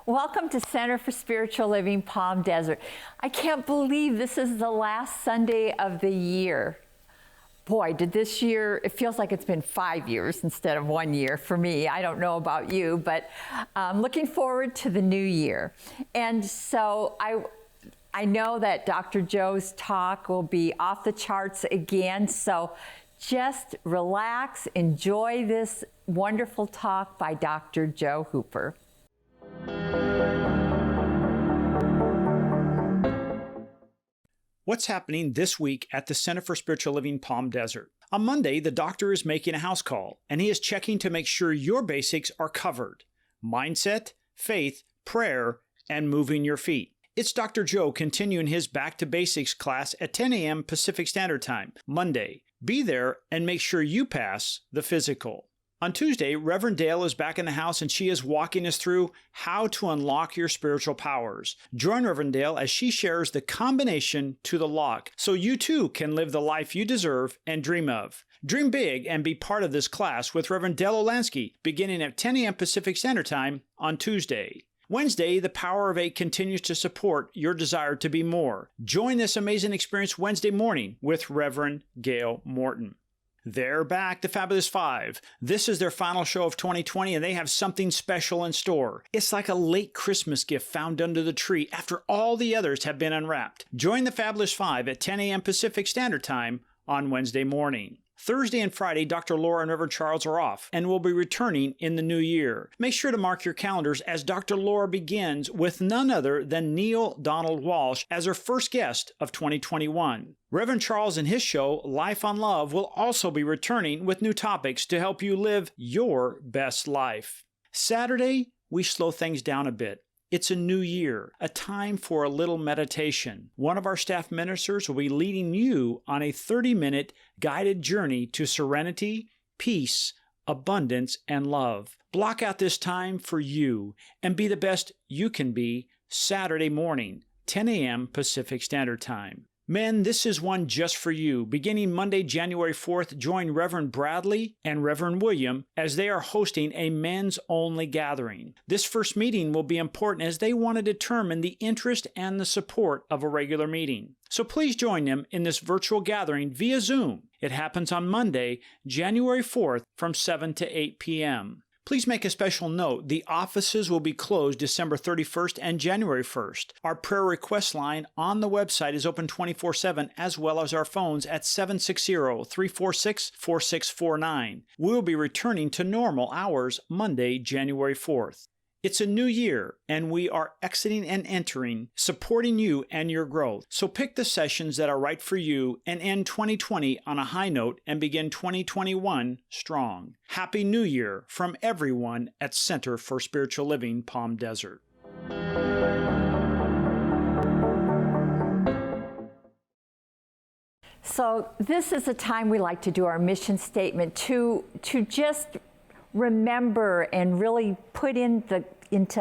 Welcome to Center for Spiritual Living, Palm Desert. I can't believe this is the last Sunday of the year. Boy, did this year, it feels like it's been 5 years instead of 1 year for me. I don't know about you, but I'm looking forward to the new year. And so I know that Dr. Joe's talk will be off the charts again, so just relax, enjoy this wonderful talk by Dr. Joe Hooper. What's happening this week at the Center for Spiritual Living Palm Desert? On Monday, the doctor is making a house call, and he is checking to make sure your basics are covered: mindset, faith, prayer, and moving your feet. It's Dr. Joe continuing his Back to Basics class at 10 a.m. Pacific Standard Time, Monday. Be there and make sure you pass the physical. On Tuesday, Reverend Dale is back in the house and she is walking us through how to unlock your spiritual powers. Join Reverend Dale as she shares the combination to the lock so you too can live the life you deserve and dream of. Dream big and be part of this class with Reverend Dale Olansky beginning at 10 a.m. Pacific Standard Time on Tuesday. Wednesday, the Power of 8 continues to support your desire to be more. Join this amazing experience Wednesday morning with Reverend Gail Morton. They're back, the Fabulous Five. This is their final show of 2020, and they have something special in store. It's like a late Christmas gift found under the tree after all the others have been unwrapped. Join the Fabulous Five at 10 a.m. Pacific Standard Time on Wednesday morning. Thursday and Friday, Dr. Laura and Reverend Charles are off and will be returning in the new year. Make sure to mark your calendars as Dr. Laura begins with none other than Neil Donald Walsh as her first guest of 2021. Reverend Charles and his show, Life on Love, will also be returning with new topics to help you live your best life. Saturday, we slow things down a bit. It's a new year, a time for a little meditation. One of our staff ministers will be leading you on a 30-minute guided journey to serenity, peace, abundance, and love. Block out this time for you and be the best you can be Saturday morning, 10 a.m. Pacific Standard Time. Men, this is one just for you. Beginning Monday, January 4th, join Reverend Bradley and Reverend William as they are hosting a men's-only gathering. This first meeting will be important as they want to determine the interest and the support of a regular meeting. So please join them in this virtual gathering via Zoom. It happens on Monday, January 4th from 7 to 8 p.m. Please make a special note, the offices will be closed December 31st and January 1st. Our prayer request line on the website is open 24/7, as well as our phones at 760-346-4649. We'll be returning to normal hours Monday, January 4th. It's a new year, and we are exiting and entering, supporting you and your growth. So pick the sessions that are right for you and end 2020 on a high note and begin 2021 strong. Happy New Year from everyone at Center for Spiritual Living, Palm Desert. So this is a time we like to do our mission statement to just remember and really put into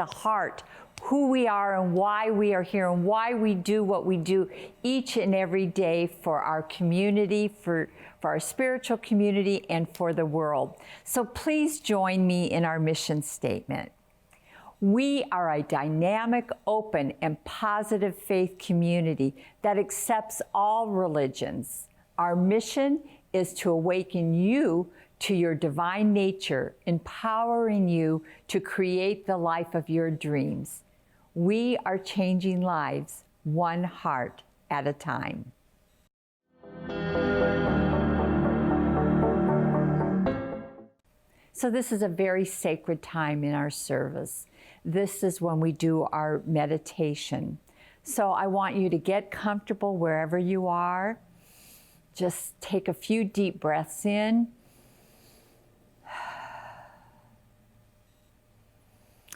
heart who we are and why we are here and why we do what we do each and every day for our community, for our spiritual community, and for the world. So please join me in our mission statement. We are a dynamic, open, and positive faith community that accepts all religions. Our mission is to awaken you to your divine nature, empowering you to create the life of your dreams. We are changing lives one heart at a time. So this is a very sacred time in our service. This is when we do our meditation. So I want you to get comfortable wherever you are. Just take a few deep breaths in.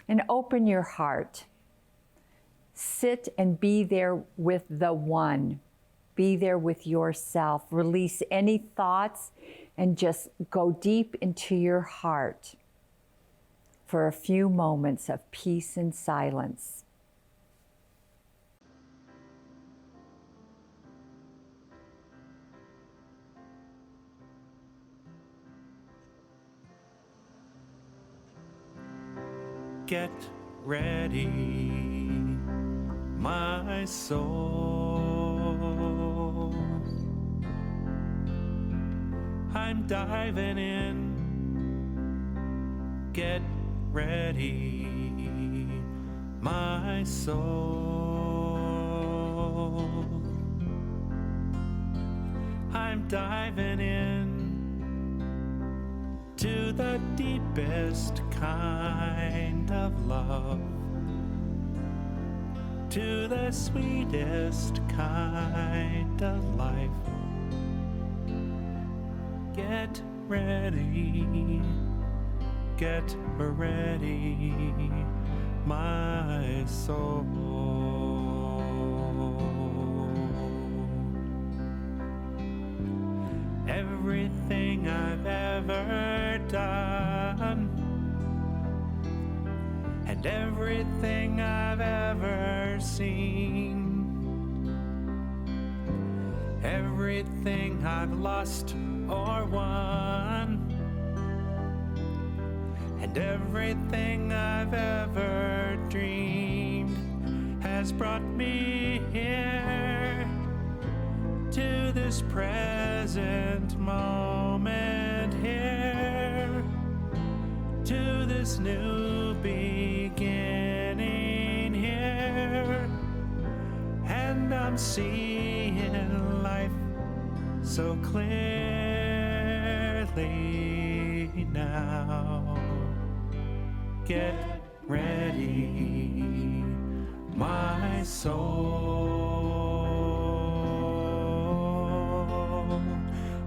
And open your heart. Sit and be there with the One. Be there with yourself. Release any thoughts and just go deep into your heart for a few moments of peace and silence. Get ready, my soul. I'm diving in. Get ready, my soul. I'm diving in to the deepest kind of love, to the sweetest kind of life. Get ready, get ready, my soul. Everything I've ever done and everything I've ever seen, everything I've lost or won, and everything I've ever dreamed has brought me here to this present moment, here to this new beginning, here, and I'm seeing life so clearly now. Get ready, my soul.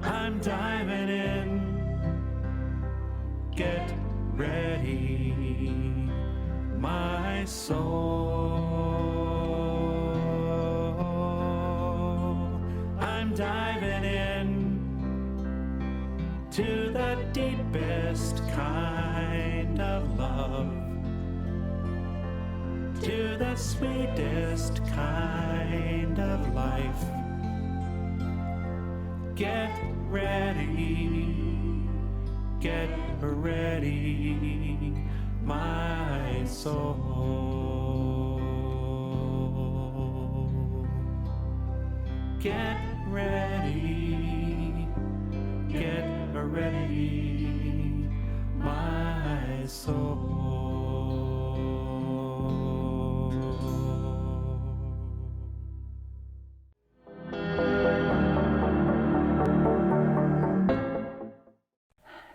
I'm diving in. Get ready, my soul. I'm diving in to the deepest kind of love, to the sweetest kind of life. Get ready, get ready, my soul. Get ready, get ready, my soul.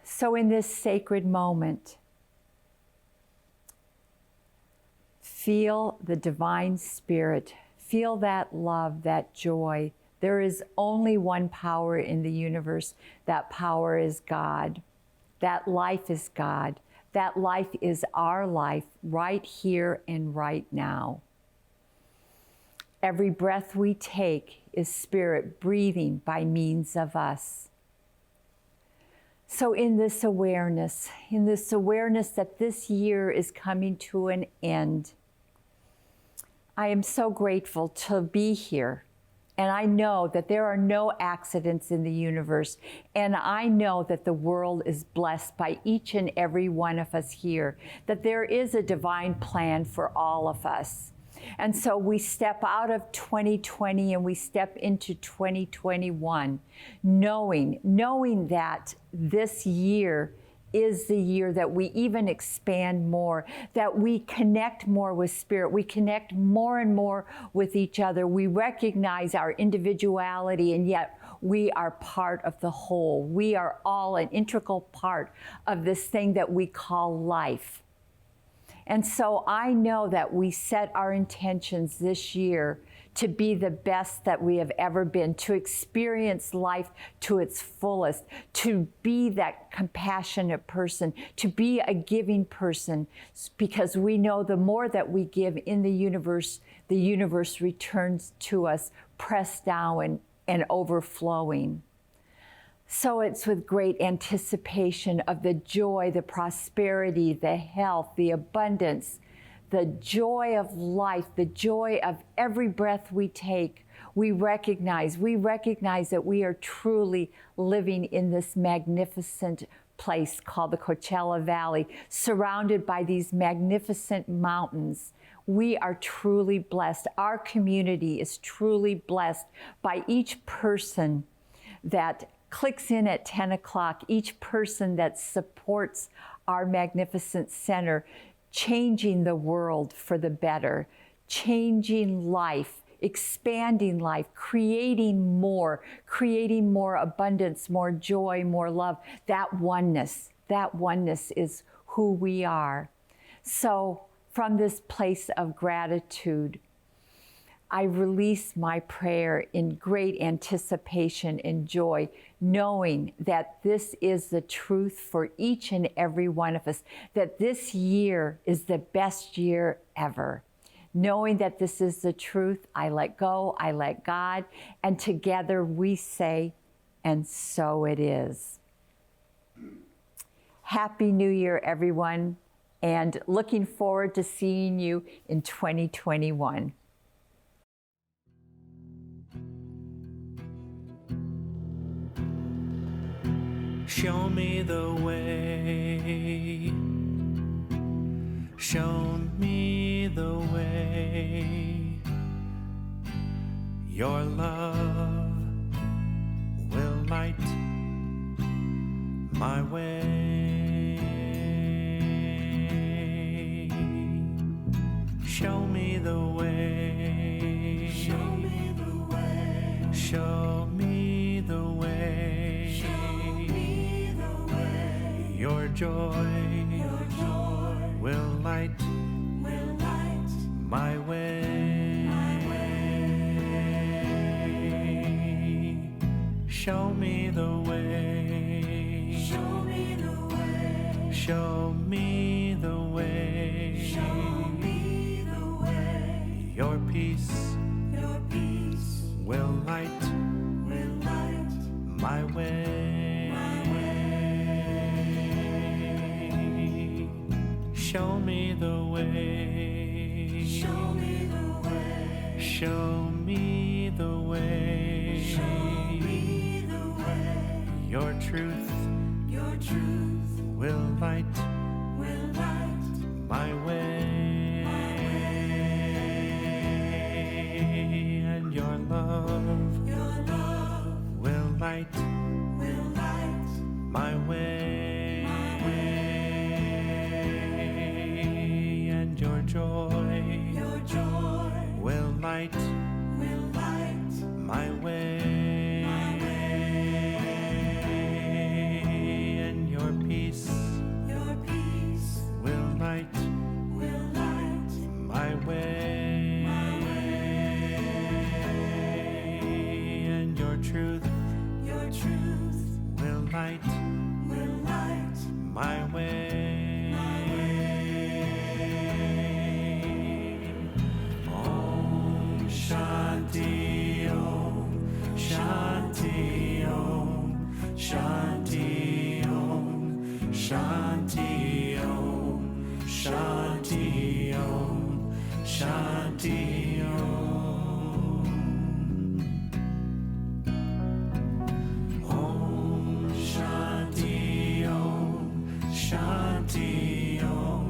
So in this sacred moment, feel the divine spirit, feel that love, that joy. There is only one power in the universe. That power is God. That life is God. That life is our life right here and right now. Every breath we take is spirit breathing by means of us. So in this awareness that this year is coming to an end, I am so grateful to be here. And I know that there are no accidents in the universe. And I know that the world is blessed by each and every one of us here, that there is a divine plan for all of us. And so we step out of 2020 and we step into 2021, knowing that this year is the year that we even expand more, that we connect more with Spirit, we connect more and more with each other. We recognize our individuality, and yet we are part of the whole. We are all an integral part of this thing that we call life. And so I know that we set our intentions this year to be the best that we have ever been, to experience life to its fullest, to be that compassionate person, to be a giving person, because we know the more that we give in the universe returns to us, pressed down and overflowing. So it's with great anticipation of the joy, the prosperity, the health, the abundance, the joy of life, the joy of every breath we take. We recognize that we are truly living in this magnificent place called the Coachella Valley, surrounded by these magnificent mountains. We are truly blessed. Our community is truly blessed by each person that clicks in at 10 o'clock, each person that supports our magnificent center, changing the world for the better, changing life, expanding life, creating more abundance, more joy, more love. That oneness is who we are. So from this place of gratitude, I release my prayer in great anticipation and joy, knowing that this is the truth for each and every one of us, that this year is the best year ever. Knowing that this is the truth, I let go, I let God, and together we say, and so it is. Happy New Year, everyone, and looking forward to seeing you in 2021. Show me the way. Show me the way. Your love will light my way. Show me the way. Show me the way. Show me the way. Show me the way. Your joy will light my way. Show me the way. Show me the way. Show me the way. Show me the way. Your peace will light my way. Show me the way. Show me the way. Show me the way. Show me the way. Your truth will light my way. And your love will light my way. And your joy will light my way. And your peace will light my way. And your truth will light my way. Om Shanti Om Shanti Om Shanti Om Shanti Om Shanti Om Shanti Om. Om Shanti Om Shanti Om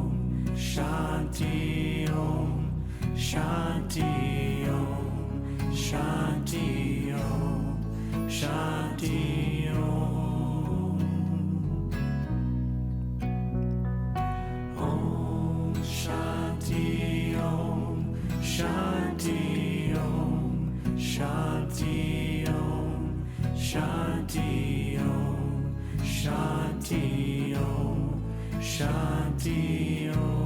Shanti Om Shanti Om Shanti Om Shanti Om. Om Shanti Om Shanti Om Shanti Om Shanti Om Shanti Om Shanti Om.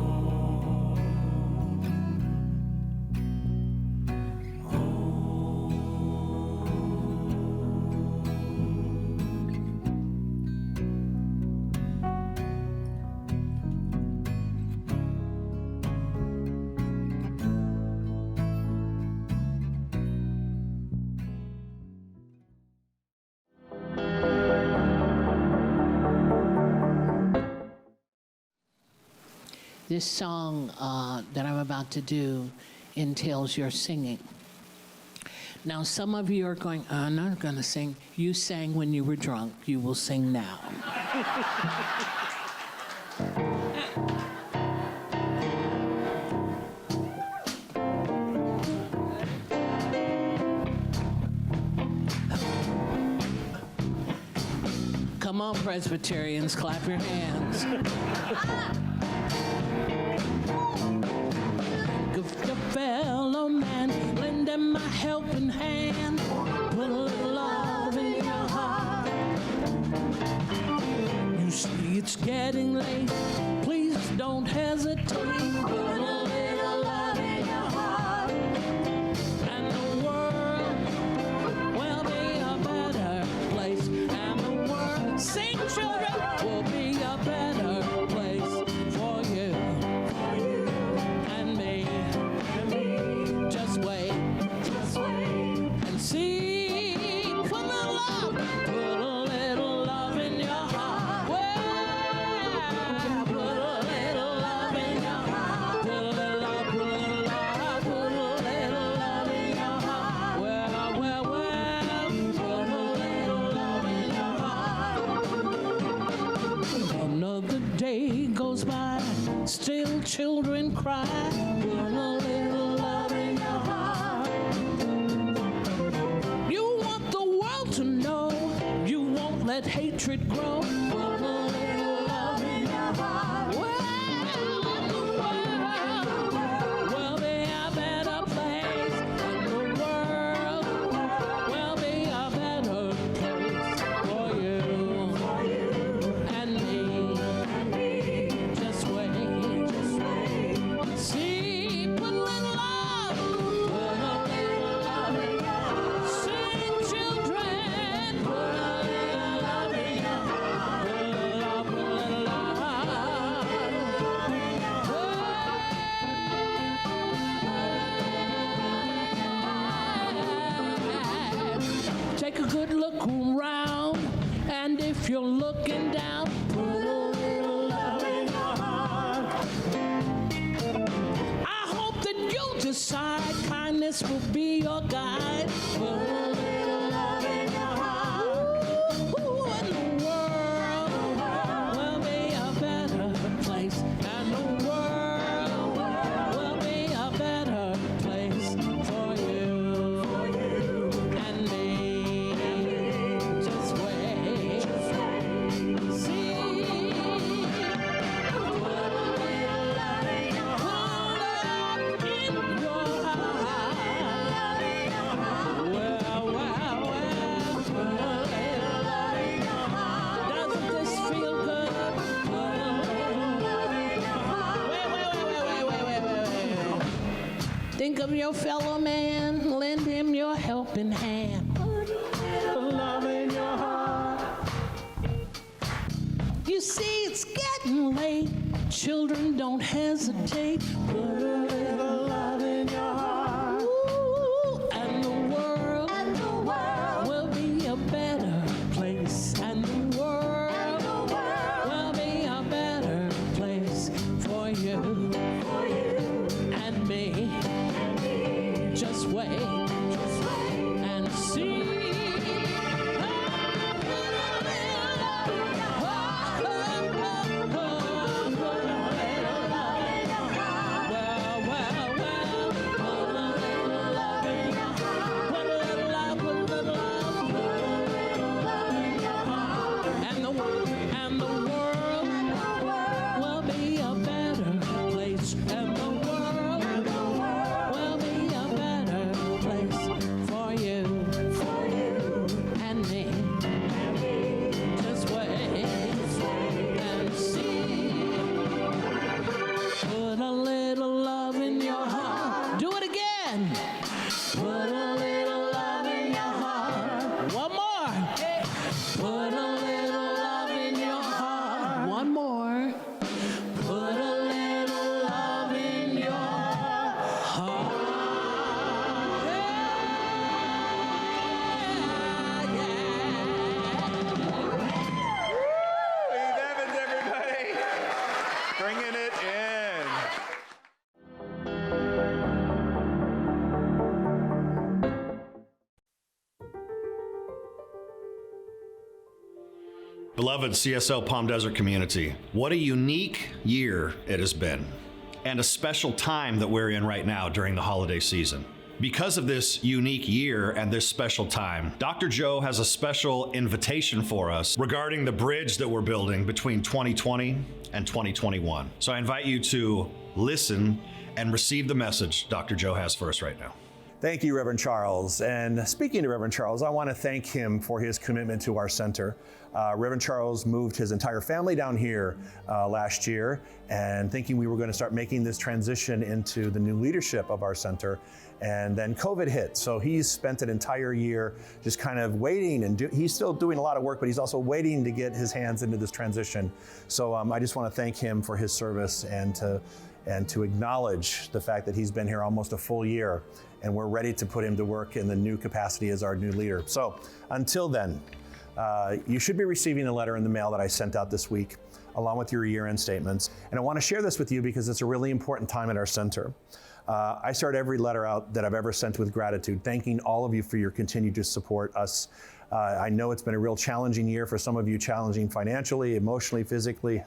This song that I'm about to do entails your singing. Now, some of you are going, I'm not going to sing. You sang when you were drunk. You will sing now. Come on, Presbyterians, clap your hands. Give your fellow man, lend him my helping hand. Put a little love in your heart. You see it's getting late, please don't hesitate. Put a little love in your heart. And the world will be a better place. And the world, sing children, will be a better place for you. And me. Just wait and see. Put a little love in your heart. Well, put a little love in your heart. Put a little love, put a little love, put a little love in your heart. Well, put a little love in your heart. Another day goes by, still children cry. Put a little love in your heart. You want the world to know you won't let hatred grow. Put a little love in your heart. Well, the world will be a better place. And the world will be a better place for you and me. Just wait. See, put a little love, put a little love in your heart. Sing, children, put a little love in your heart. Put a little love, put a little love. Take a good look around, and if you're looking down, put a little love in your heart. I hope that you decide kindness will be your guide. Put a little love in your heart. Ooh, and the world will be a better place. And the world will be a better place for you and me. Just wait. See. Put a little love in your heart. Well, put a little love in your heart. Doesn't this feel good? Put a little love in your heart. Wait. Think of your fellow man, lend him your helping hand. Put a little love in your heart. You see, it's getting late. Children, don't hesitate. Put a little love in your heart. Ooh, and the world will be a better place. And the world will be a better place for you and me. Just wait and see. And the world will be a better place. And the world will be a better place for you and me. Just wait and see. Put a little love in your heart. Do it again. Put a little love in your heart. One more. Put a little love in your heart. One more. Put a little love in your heart. Eve Evans, everybody. Bringing it in. Beloved CSL Palm Desert community, what a unique year it has been, and a special time that we're in right now during the holiday season. Because of this unique year and this special time, Dr. Joe has a special invitation for us regarding the bridge that we're building between 2020 and 2021. So I invite you to listen and receive the message Dr. Joe has for us right now. Thank you, Reverend Charles. And speaking to Reverend Charles, I want to thank him for his commitment to our center. Reverend Charles moved his entire family down here last year, and thinking we were going to start making this transition into the new leadership of our center. And then COVID hit. So he's spent an entire year just kind of waiting, and he's still doing a lot of work, but he's also waiting to get his hands into this transition. So I just want to thank him for his service and to acknowledge the fact that he's been here almost a full year, and we're ready to put him to work in the new capacity as our new leader. So until then, you should be receiving a letter in the mail that I sent out this week, along with your year-end statements. And I want to share this with you because it's a really important time at our center. I start every letter out that I've ever sent with gratitude, thanking all of you for your continued support us. I know it's been a real challenging year for some of you, challenging financially, emotionally, physically,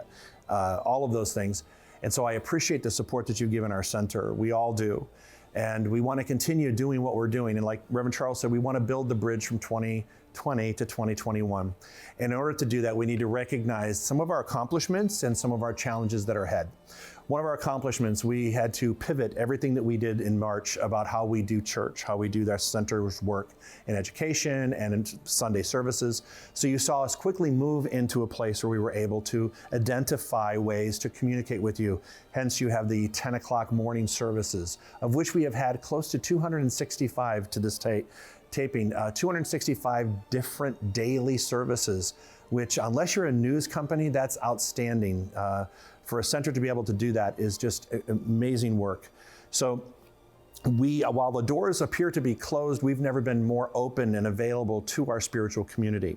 all of those things. And so I appreciate the support that you've given our center. We all do. And we want to continue doing what we're doing. And like Reverend Charles said, we want to build the bridge from 2020 to 2021. In order to do that, we need to recognize some of our accomplishments and some of our challenges that are ahead. One of our accomplishments, we had to pivot everything that we did in March about how we do church, how we do our center's work in education and in Sunday services. So you saw us quickly move into a place where we were able to identify ways to communicate with you. Hence, you have the 10 o'clock morning services, of which we have had close to 265 to this taping, 265 different daily services, which unless you're a news company, that's outstanding. For a center to be able to do that is just amazing work. So while the doors appear to be closed, we've never been more open and available to our spiritual community.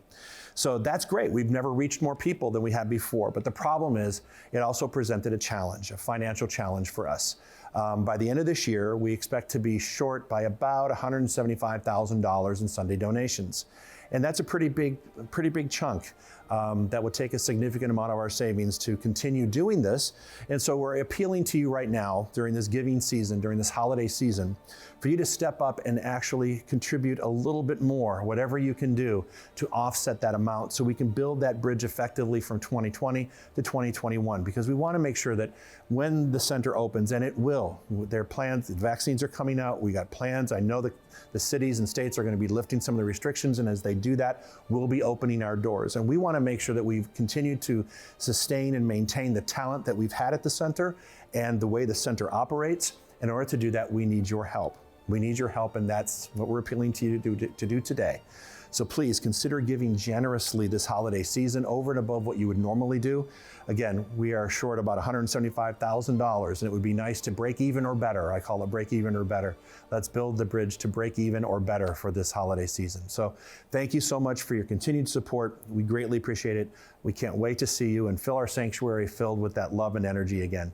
So that's great. We've never reached more people than we had before. But the problem is it also presented a challenge, a financial challenge for us. By the end of this year, we expect to be short by about $175,000 in Sunday donations. And that's a pretty big chunk. That would take a significant amount of our savings to continue doing this. And so we're appealing to you right now during this giving season, during this holiday season, for you to step up and actually contribute a little bit more, whatever you can do to offset that amount so we can build that bridge effectively from 2020 to 2021. Because we want to make sure that when the center opens, and it will, their plans, the vaccines are coming out, we got plans. I know that the cities and states are going to be lifting some of the restrictions, and as they do that, we'll be opening our doors. And we want to make sure that we've continued to sustain and maintain the talent that we've had at the center and the way the center operates. In order to do that, we need your help. We need your help, and that's what we're appealing to you to do today. So please consider giving generously this holiday season over and above what you would normally do. Again, we are short about $175,000, and it would be nice to break even or better. I call it break even or better. Let's build the bridge to break even or better for this holiday season. So thank you so much for your continued support. We greatly appreciate it. We can't wait to see you and fill our sanctuary filled with that love and energy again.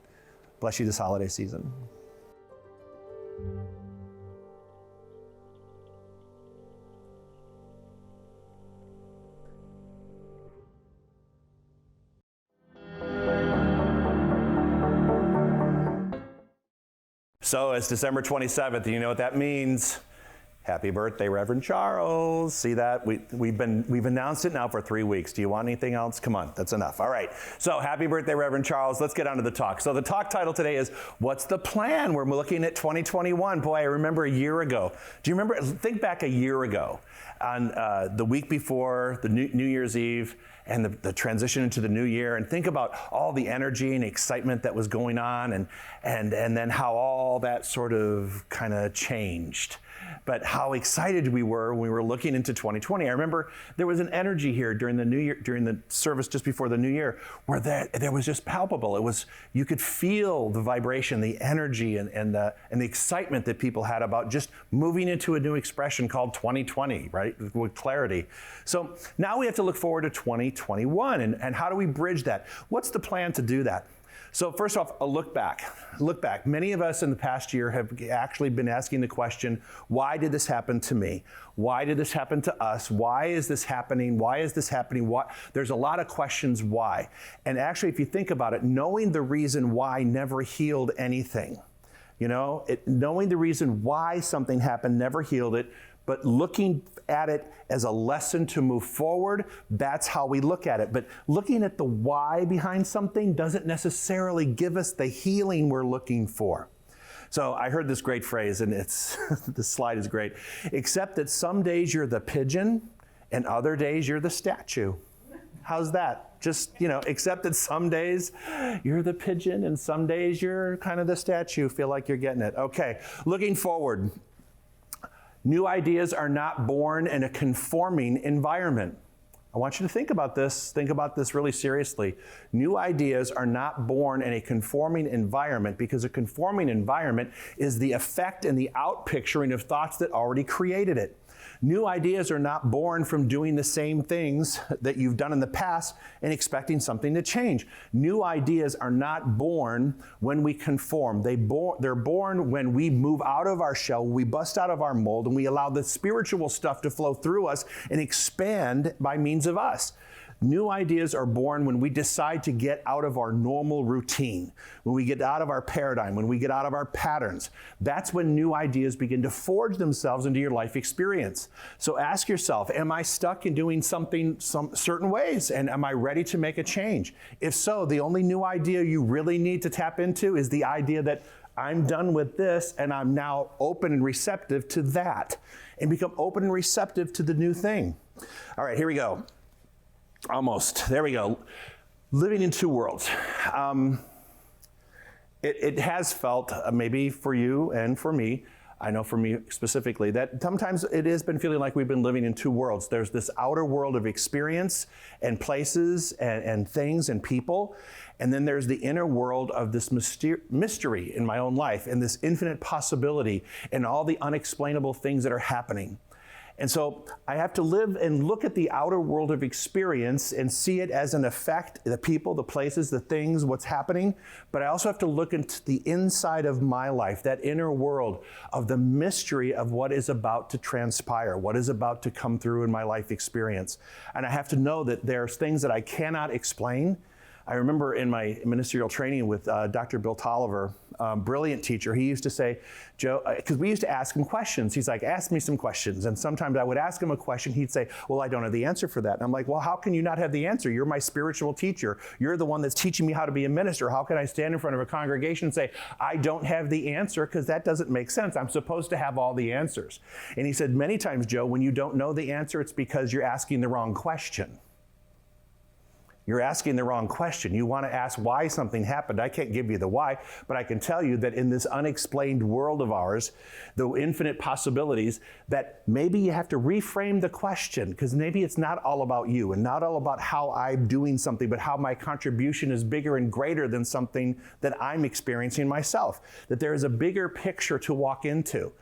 Bless you this holiday season. So it's December 27th, and you know what that means. Happy birthday, Reverend Charles. See that? We've announced it now for 3 weeks. Do you want anything else? Come on, that's enough. All right. So happy birthday, Reverend Charles. Let's get on to the talk. So the talk title today is, What's the Plan? We're looking at 2021. Boy, I remember a year ago. Do you remember? Think back a year ago on the week before the New Year's Eve and the transition into the new year, and think about all the energy and excitement that was going on, and then how all that sort of kind of changed. But how excited we were when we were looking into 2020. I remember there was an energy here during the new year, during the service just before the new year, where there was just palpable. It was, you could feel the vibration, the energy, and the excitement that people had about just moving into a new expression called 2020, right? With clarity. So now we have to look forward to 2021, and how do we bridge that? What's the plan to do that? So first off, a look back. Look back. Many of us in the past year have actually been asking the question, why did this happen to me? Why did this happen to us? Why is this happening? Why is this happening? Why? There's a lot of questions why. And actually, if you think about it, knowing the reason why never healed anything. You know, knowing the reason why something happened never healed it, but looking at it as a lesson to move forward, that's how we look at it. But looking at the why behind something doesn't necessarily give us the healing we're looking for. So I heard this great phrase, and it's this slide is great. Except that some days you're the pigeon, and other days you're the statue. How's that? Just, you know, except that some days you're the pigeon, and some days you're kind of the statue. Feel like you're getting it. Okay, looking forward. New ideas are not born in a conforming environment. I want you to think about this really seriously. New ideas are not born in a conforming environment, because a conforming environment is the effect and the outpicturing of thoughts that already created it. New ideas are not born from doing the same things that you've done in the past and expecting something to change. New ideas are not born when we conform. They're born when we move out of our shell, we bust out of our mold, and we allow the spiritual stuff to flow through us and expand by means of us. New ideas are born when we decide to get out of our normal routine, when we get out of our paradigm, when we get out of our patterns. That's when new ideas begin to forge themselves into your life experience. So ask yourself, am I stuck in doing something some certain ways? And am I ready to make a change? If so, the only new idea you really need to tap into is the idea that I'm done with this and I'm now open and receptive to that, and become open and receptive to the new thing. All right, here we go. Almost. There we go. Living in two worlds. It has felt, maybe for you and for me, I know for me specifically, that sometimes it has been feeling like we've been living in two worlds. There's this outer world of experience and places and things and people. And then there's the inner world of this mystery in my own life, and this infinite possibility and all the unexplainable things that are happening. And so I have to live and look at the outer world of experience and see it as an effect, the people, the places, the things, what's happening. But I also have to look into the inside of my life, that inner world of the mystery of what is about to transpire, what is about to come through in my life experience. And I have to know that there's things that I cannot explain. I remember in my ministerial training with Dr. Bill Tolliver, brilliant teacher, he used to say, Joe, because we used to ask him questions. He's like, ask me some questions. And sometimes I would ask him a question. He'd say, well, I don't have the answer for that. And I'm like, well, how can you not have the answer? You're my spiritual teacher. You're the one that's teaching me how to be a minister. How can I stand in front of a congregation and say, I don't have the answer? Because that doesn't make sense. I'm supposed to have all the answers. And he said, many times, Joe, when you don't know the answer, it's because you're asking the wrong question. You're asking the wrong question. You want to ask why something happened. I can't give you the why, but I can tell you that in this unexplained world of ours, the infinite possibilities, that maybe you have to reframe the question, because maybe it's not all about you and not all about how I'm doing something, but how my contribution is bigger and greater than something that I'm experiencing myself, that there is a bigger picture to walk into.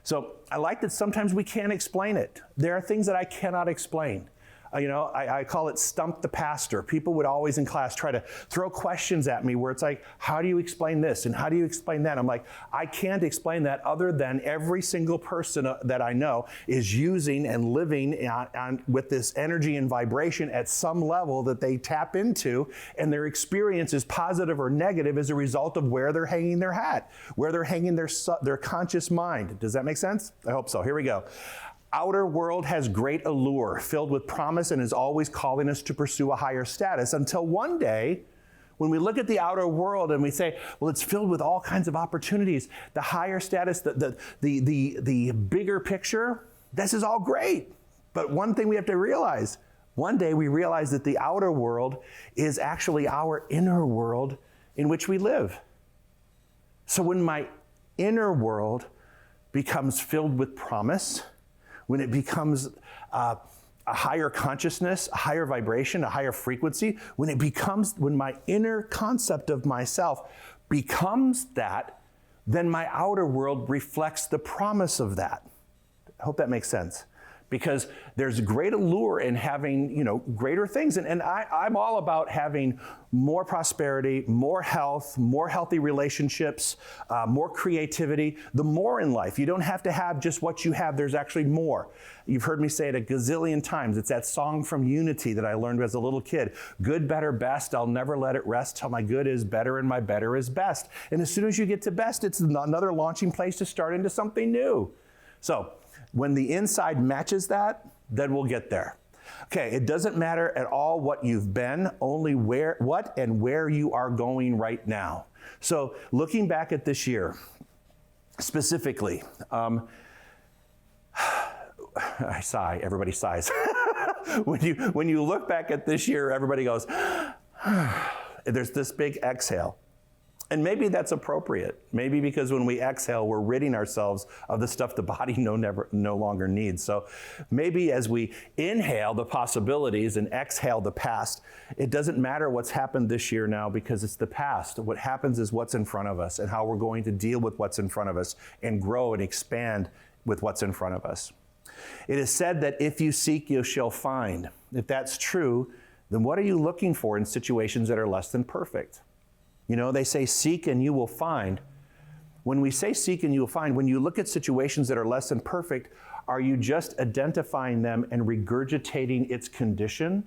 So I like that sometimes we can't explain it. There are things that I cannot explain. I call it stump the pastor. People would always in class try to throw questions at me where it's like, how do you explain this? And how do you explain that? I'm like, I can't explain that other than every single person that I know is using and living with this energy and vibration at some level that they tap into, and their experience is positive or negative as a result of where they're hanging their hat, where they're hanging their conscious mind. Does that make sense? I hope so. Here we go. Outer world has great allure, filled with promise, and is always calling us to pursue a higher status, until one day, when we look at the outer world and we say, well, it's filled with all kinds of opportunities, the higher status, the bigger picture, this is all great. But one thing we have to realize, one day we realize that the outer world is actually our inner world in which we live. So when my inner world becomes filled with promise, when it becomes a higher consciousness, a higher vibration, a higher frequency, when my inner concept of myself becomes that, then my outer world reflects the promise of that. I hope that makes sense. because there's great allure in having, greater things. And I'm all about having more prosperity, more health, more healthy relationships, more creativity, the more in life. You don't have to have just what you have. There's actually more. You've heard me say it a gazillion times. It's that song from Unity that I learned as a little kid. Good, better, best. I'll never let it rest till my good is better and my better is best. And as soon as you get to best, it's another launching place to start into something new. So when the inside matches that, then we'll get there. Okay, it doesn't matter at all what you've been, only what and where you are going right now. So looking back at this year, specifically, I sigh, everybody sighs. When you look back at this year, everybody goes, there's this big exhale. And maybe that's appropriate. Maybe because when we exhale, we're ridding ourselves of the stuff the body no longer needs. So maybe as we inhale the possibilities and exhale the past, it doesn't matter what's happened this year now because it's the past. What happens is what's in front of us and how we're going to deal with what's in front of us and grow and expand with what's in front of us. It is said that if you seek, you shall find. If that's true, then what are you looking for in situations that are less than perfect? They say seek and you will find. When we say seek and you will find, when you look at situations that are less than perfect, are you just identifying them and regurgitating its condition?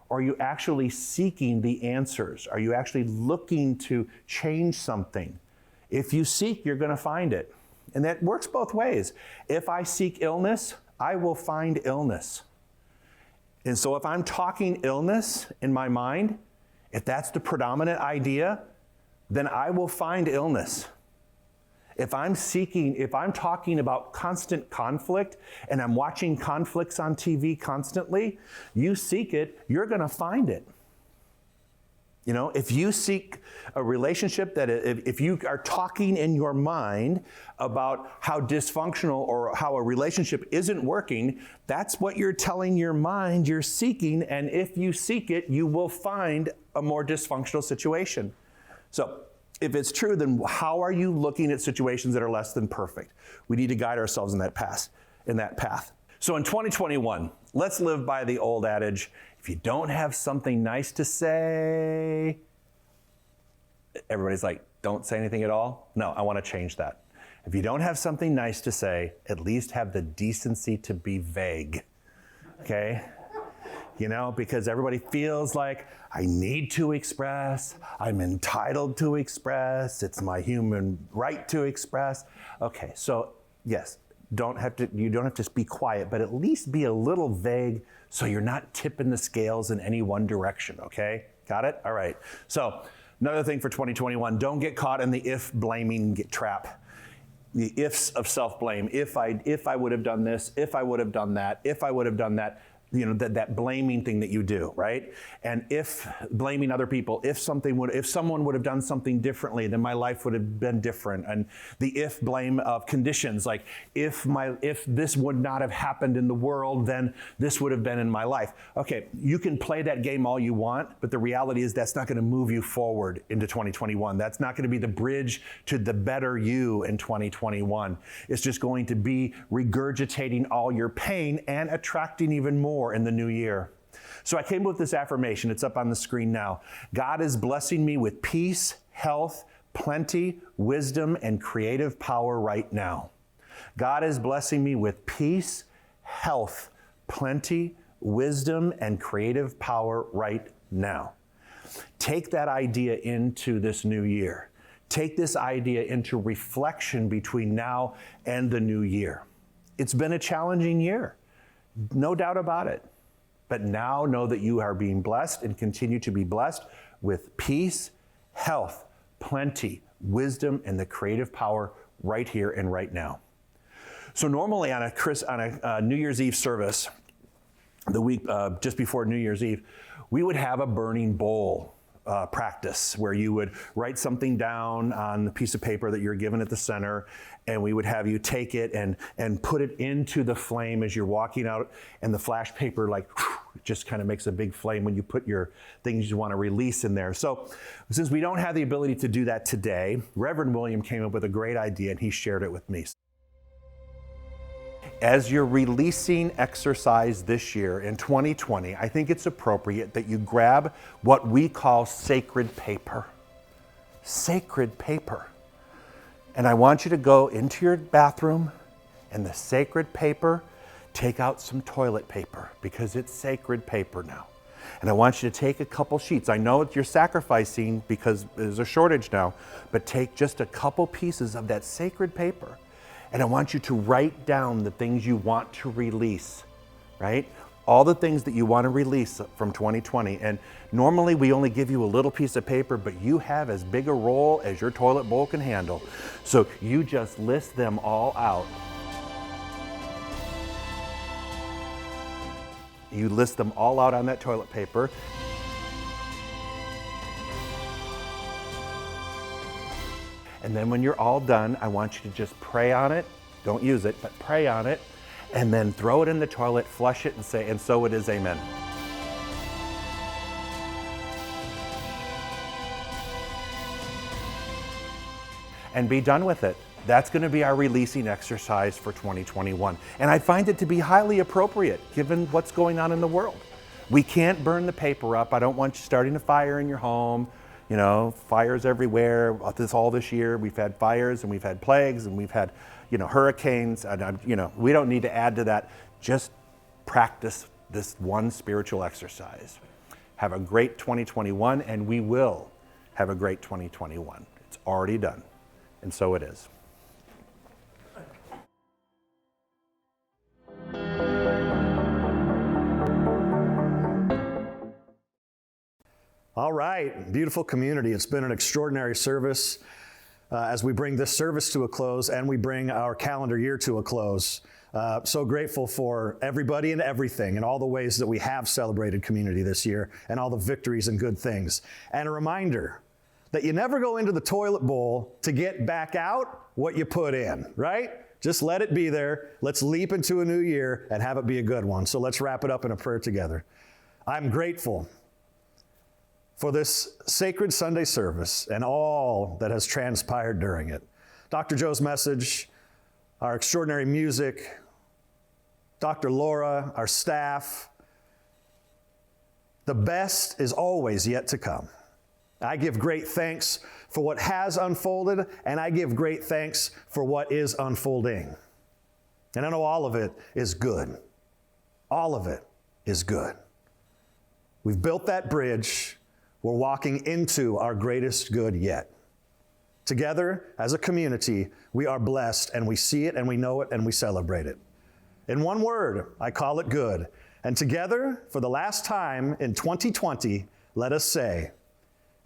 Or are you actually seeking the answers? Are you actually looking to change something? If you seek, you're going to find it. And that works both ways. If I seek illness, I will find illness. And so if I'm talking illness in my mind, if that's the predominant idea, then I will find illness. If I'm talking about constant conflict and I'm watching conflicts on TV constantly, you seek it, you're going to find it. If you seek a relationship if you are talking in your mind about how dysfunctional or how a relationship isn't working, that's what you're telling your mind you're seeking. And if you seek it, you will find a more dysfunctional situation. So if it's true, then how are you looking at situations that are less than perfect? We need to guide ourselves in that path. So in 2021, let's live by the old adage, if you don't have something nice to say, everybody's like, don't say anything at all? No, I want to change that. If you don't have something nice to say, at least have the decency to be vague, okay? Because everybody feels like I need to express, I'm entitled to express, it's my human right to express. Okay, so yes, you don't have to be quiet, but at least be a little vague so you're not tipping the scales in any one direction, okay? Got it? All right. So another thing for 2021, don't get caught in the if-blaming trap. The ifs of self-blame. If I would have done this, if I would have done that, if I would have done that, that blaming thing that you do, right? And if blaming other people, if someone would have done something differently, then my life would have been different. And the if blame of conditions, like if this would not have happened in the world, then this would have been in my life. Okay, you can play that game all you want, but the reality is that's not going to move you forward into 2021. That's not going to be the bridge to the better you in 2021. It's just going to be regurgitating all your pain and attracting even more in the new year. So I came up with this affirmation. It's up on the screen now. God is blessing me with peace, health, plenty, wisdom, and creative power right now. God is blessing me with peace, health, plenty, wisdom, and creative power right now. Take that idea into this new year. Take this idea into reflection between now and the new year. It's been a challenging year. No doubt about it. But now know that you are being blessed and continue to be blessed with peace, health, plenty, wisdom, and the creative power right here and right now. So normally on a New Year's Eve service, the week just before New Year's Eve, we would have a burning bowl practice where you would write something down on the piece of paper that you're given at the center, and we would have you take it and put it into the flame as you're walking out, and the flash paper just kind of makes a big flame when you put your things you want to release in there. So since we don't have the ability to do that today, Reverend William came up with a great idea and he shared it with me. as you're releasing exercise this year in 2020, I think it's appropriate that you grab what we call sacred paper. Sacred paper. And I want you to go into your bathroom and the sacred paper, take out some toilet paper because it's sacred paper now. And I want you to take a couple sheets. I know you're sacrificing because there's a shortage now, but take just a couple pieces of that sacred paper. And I want you to write down the things you want to release, right? All the things that you want to release from 2020. And normally we only give you a little piece of paper, but you have as big a roll as your toilet bowl can handle. So you just list them all out. You list them all out on that toilet paper. And then when you're all done, I want you to just pray on it. Don't use it, but pray on it. And then throw it in the toilet, flush it, and say, and so it is, amen. And be done with it. That's going to be our releasing exercise for 2021. And I find it to be highly appropriate given what's going on in the world. We can't burn the paper up. I don't want you starting a fire in your home. You know, fires everywhere. All this year, we've had fires and we've had plagues and we've had, hurricanes. And, we don't need to add to that. Just practice this one spiritual exercise. Have a great 2021, and we will have a great 2021. It's already done, and so it is. All right, beautiful community. It's been an extraordinary service as we bring this service to a close and we bring our calendar year to a close. So grateful for everybody and everything and all the ways that we have celebrated community this year and all the victories and good things. And a reminder that you never go into the toilet bowl to get back out what you put in, right? Just let it be there. Let's leap into a new year and have it be a good one. So let's wrap it up in a prayer together. I'm grateful for this sacred Sunday service and all that has transpired during it. Dr. Joe's message, our extraordinary music, Dr. Laura, our staff. The best is always yet to come. I give great thanks for what has unfolded, and I give great thanks for what is unfolding. And I know all of it is good. All of it is good. We've built that bridge. We're walking into our greatest good yet. Together, as a community, we are blessed, and we see it, and we know it, and we celebrate it. In one word, I call it good. And together, for the last time in 2020, let us say,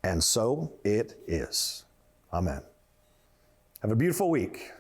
and so it is. Amen. Have a beautiful week.